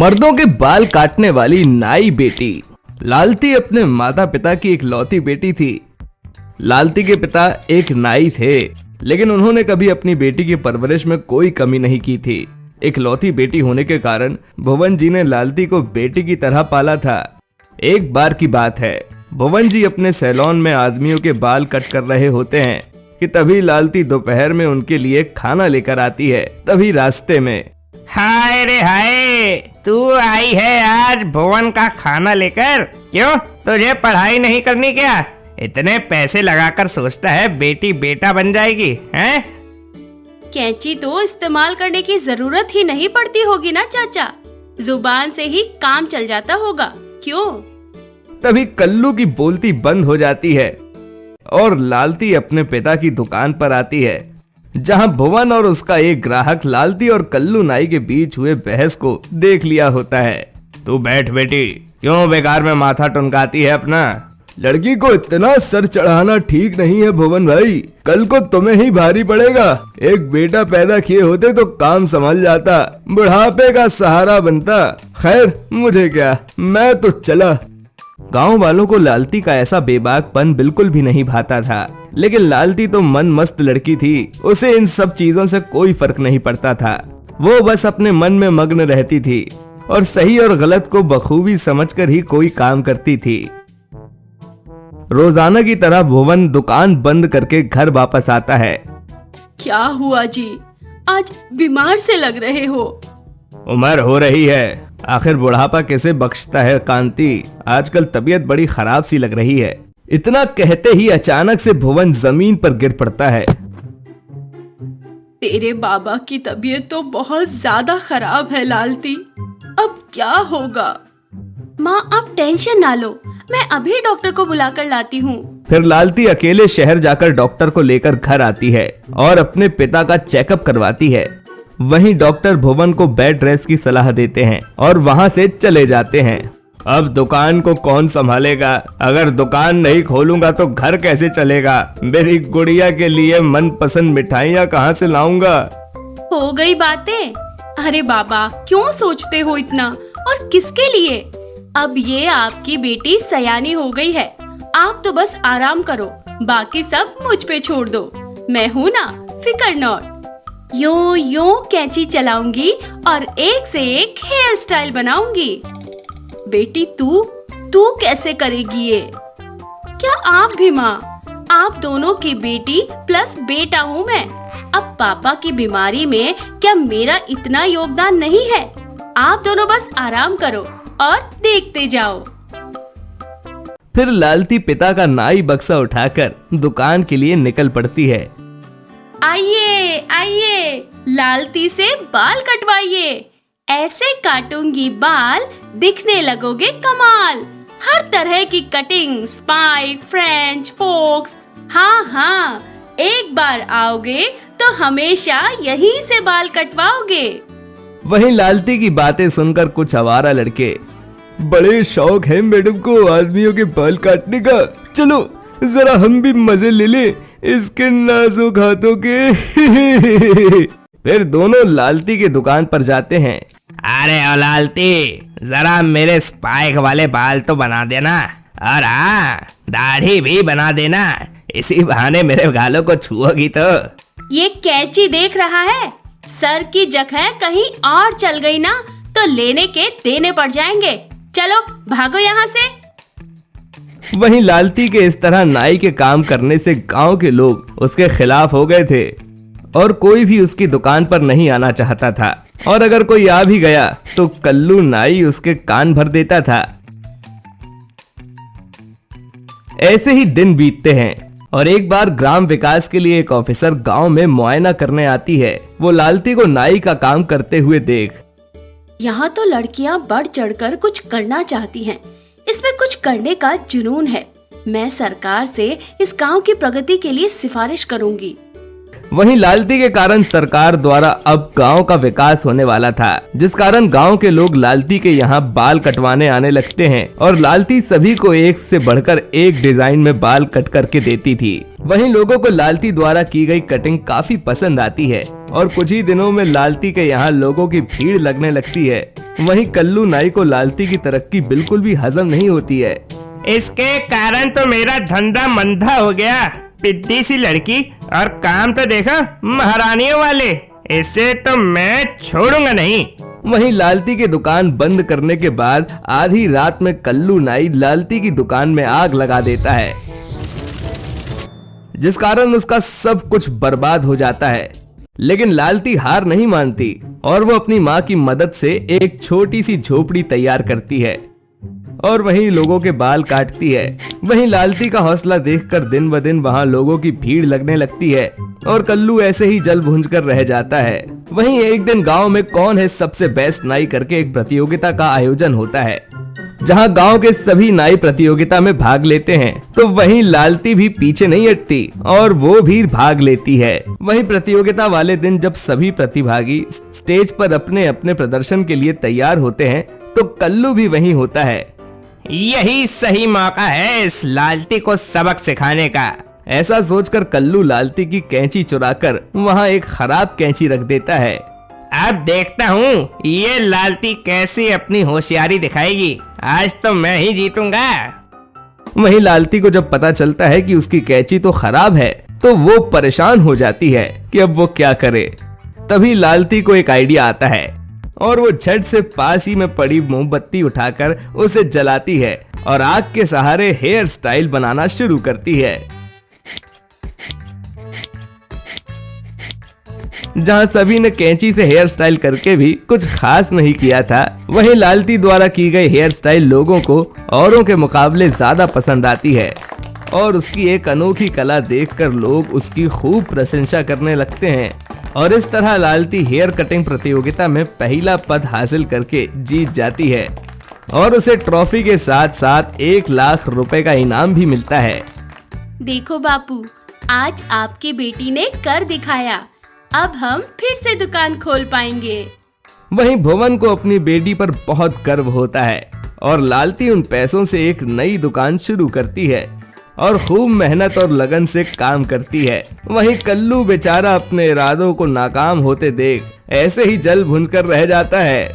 मर्दों के बाल काटने वाली नाई बेटी। लालती अपने माता पिता की इकलौती बेटी थी। लालती के पिता एक नाई थे, लेकिन उन्होंने कभी अपनी बेटी की परवरिश में कोई कमी नहीं की थी। इकलौती बेटी होने के कारण भुवन जी ने लालती को बेटी की तरह पाला था। एक बार की बात है, भुवन जी अपने सैलून में आदमियों के बाल कट कर रहे होते हैं कि तभी लालती दोपहर में उनके लिए खाना लेकर आती है। तभी रास्ते में, हाय रे हाय, तू आई है आज भुवन का खाना लेकर? क्यों, तुझे पढ़ाई नहीं करनी क्या? इतने पैसे लगाकर सोचता है बेटी बेटा बन जाएगी हैं? कैंची तो इस्तेमाल करने की जरूरत ही नहीं पड़ती होगी ना चाचा, जुबान से ही काम चल जाता होगा, क्यों? तभी कल्लू की बोलती बंद हो जाती है और लालती अपने पिता की दुकान पर आती है, जहां भुवन और उसका एक ग्राहक लालती और कल्लू नाई के बीच हुए बहस को देख लिया होता है। तू बैठ बेटी, क्यों बेकार में माथा टुनकाती है अपना? लड़की को इतना सर चढ़ाना ठीक नहीं है भुवन भाई, कल को तुम्हें ही भारी पड़ेगा। एक बेटा पैदा किए होते तो काम संभल जाता, बुढ़ापे का सहारा बनता। खैर मुझे क्या, मैं तो चला। गांव वालों को लालती का ऐसा बेबाकपन बिल्कुल भी नहीं भाता था, लेकिन लालती तो मन मस्त लड़की थी। उसे इन सब चीजों से कोई फर्क नहीं पड़ता था। वो बस अपने मन में मग्न रहती थी और सही और गलत को बखूबी समझकर ही कोई काम करती थी। रोजाना की तरह भुवन दुकान बंद करके घर वापस आता है। क्या हुआ जी, आज बीमार से लग रहे हो? उम्र हो रही है, आखिर बुढ़ापा कैसे बख्शता है कांति। आजकल तबीयत बड़ी खराब सी लग रही है। इतना कहते ही अचानक से भुवन जमीन पर गिर पड़ता है। तेरे बाबा की तबीयत तो बहुत ज्यादा खराब है लालती, अब क्या होगा? माँ आप टेंशन ना लो, मैं अभी डॉक्टर को बुलाकर लाती हूँ। फिर लालती अकेले शहर जाकर डॉक्टर को लेकर घर आती है और अपने पिता का चेकअप करवाती है। वहीं डॉक्टर भुवन को बेड रेस्ट की सलाह देते हैं और वहां से चले जाते हैं। अब दुकान को कौन संभालेगा? अगर दुकान नहीं खोलूंगा तो घर कैसे चलेगा? मेरी गुड़िया के लिए मनपसंद मिठाइयाँ कहाँ से लाऊंगा? हो गई बातें? अरे बाबा क्यों सोचते हो इतना, और किसके लिए? अब ये आपकी बेटी सयानी हो गई है, आप तो बस आराम करो, बाकी सब मुझ पे छोड़ दो। मैं हूँ ना, फिकर नॉट। यूं कैंची चलाऊंगी और एक से एक हेयर स्टाइल बनाऊंगी। बेटी तू कैसे करेगी ये? क्या आप भी माँ? आप दोनों की बेटी प्लस बेटा हूँ मैं। अब पापा की बीमारी में क्या मेरा इतना योगदान नहीं है? आप दोनों बस आराम करो और देखते जाओ। फिर लालती पिता का नाई बक्सा उठाकर दुकान के लिए निकल पड़ती है। आइए आइए, लालती से बाल कटवाइए, ऐसे काटूंगी बाल दिखने लगोगे कमाल। हर तरह की कटिंग, स्पाइक, फ्रेंच, फोक्स। हाँ, एक बार आओगे तो हमेशा यहीं से बाल कटवाओगे। वहीं लालती की बातें सुनकर कुछ आवारा लड़के, बड़े शौक है मैडम को आदमियों के बाल काटने का, चलो जरा हम भी मजे ले ले इसके नाजुक हाथों के। फिर दोनों लालती की दुकान पर जाते हैं। अरे ओ लालती, जरा मेरे स्पाइक वाले बाल तो बना देना, और हाँ दाढ़ी भी बना देना, इसी बहाने मेरे गालों को छुओगी तो। ये कैंची देख रहा है, सर की जगह कहीं और चल गई ना तो लेने के देने पड़ जाएंगे। चलो भागो यहाँ से। वहीं लालती के इस तरह नाई के काम करने से गांव के लोग उसके खिलाफ हो गए थे और कोई भी उसकी दुकान पर नहीं आना चाहता था, और अगर कोई आ भी गया तो कल्लू नाई उसके कान भर देता था। ऐसे ही दिन बीतते हैं और एक बार ग्राम विकास के लिए एक ऑफिसर गांव में मुआयना करने आती है। वो लालती को नाई का काम करते हुए देख, यहाँ तो लड़कियाँ बढ़ चढ़कर कुछ करना चाहती हैं, इसमें कुछ करने का जुनून है। मैं सरकार से इस गांव की प्रगति के लिए सिफारिश करूंगी। वहीं लालती के कारण सरकार द्वारा अब गांव का विकास होने वाला था, जिस कारण गांव के लोग लालती के यहाँ बाल कटवाने आने लगते हैं और लालती सभी को एक से बढ़कर एक डिजाइन में बाल कट करके देती थी। वहीं लोगों को लालती द्वारा की गई कटिंग काफी पसंद आती है और कुछ ही दिनों में लालती के यहाँ लोगों की भीड़ लगने लगती है। वहीं कल्लू नाई को लालती की तरक्की बिल्कुल भी हजम नहीं होती है। इसके कारण तो मेरा धंधा मंदा हो गया। पिद्दी सी लड़की और काम तो देखो महारानियों वाले, इससे तो मैं छोड़ूंगा नहीं। वहीं लालती की दुकान बंद करने के बाद आधी रात में कल्लू नाई लालती की दुकान में आग लगा देता है, जिस कारण उसका सब कुछ बर्बाद हो जाता है। लेकिन लालती हार नहीं मानती और वो अपनी माँ की मदद से एक छोटी सी झोपड़ी तैयार करती है और वहीं लोगों के बाल काटती है। वहीं लालती का हौसला देखकर दिन ब दिन वहां लोगों की भीड़ लगने लगती है और कल्लू ऐसे ही जल भुंज कर रह जाता है। वहीं एक दिन गांव में कौन है सबसे बेस्ट नाई करके एक प्रतियोगिता का आयोजन होता है, जहां गांव के सभी नाई प्रतियोगिता में भाग लेते हैं। तो वहीं लालती भी पीछे नहीं हटती और वो भी भाग लेती है। वहीं प्रतियोगिता वाले दिन जब सभी प्रतिभागी स्टेज पर अपने अपने प्रदर्शन के लिए तैयार होते हैं तो कल्लू भी वहीं होता है। यही सही मौका है इस लालती को सबक सिखाने का। ऐसा सोचकर कल्लू लालती की कैंची चुराकर वहाँ एक खराब कैंची रख देता है। अब देखता हूँ ये लालती कैसी अपनी होशियारी दिखाएगी। आज तो मैं ही जीतूंगा। वहीं लालती को जब पता चलता है कि उसकी कैंची तो खराब है तो वो परेशान हो जाती है कि अब वो क्या करे। तभी लालती को एक आइडिया आता है और वो झट से पास ही में पड़ी मोमबत्ती उठाकर उसे जलाती है और आग के सहारे हेयर स्टाइल बनाना शुरू करती है। जहां सभी ने कैंची से हेयर स्टाइल करके भी कुछ खास नहीं किया था, वहीं लालती द्वारा की गई हेयर स्टाइल लोगों को औरों के मुकाबले ज्यादा पसंद आती है और उसकी एक अनोखी कला देखकर लोग उसकी खूब प्रशंसा करने लगते हैं। और इस तरह लालती हेयर कटिंग प्रतियोगिता में पहला पद हासिल करके जीत जाती है और उसे ट्रॉफी के साथ साथ 1 लाख रुपए का इनाम भी मिलता है। देखो बापू, आज आपकी बेटी ने कर दिखाया। अब हम फिर से दुकान खोल पाएंगे। वहीं भुवन को अपनी बेटी पर बहुत गर्व होता है और लालती उन पैसों से एक नई दुकान शुरू करती है और खूब मेहनत और लगन से काम करती है। वहीं कल्लू बेचारा अपने इरादों को नाकाम होते देख ऐसे ही जल भुन कर रह जाता है।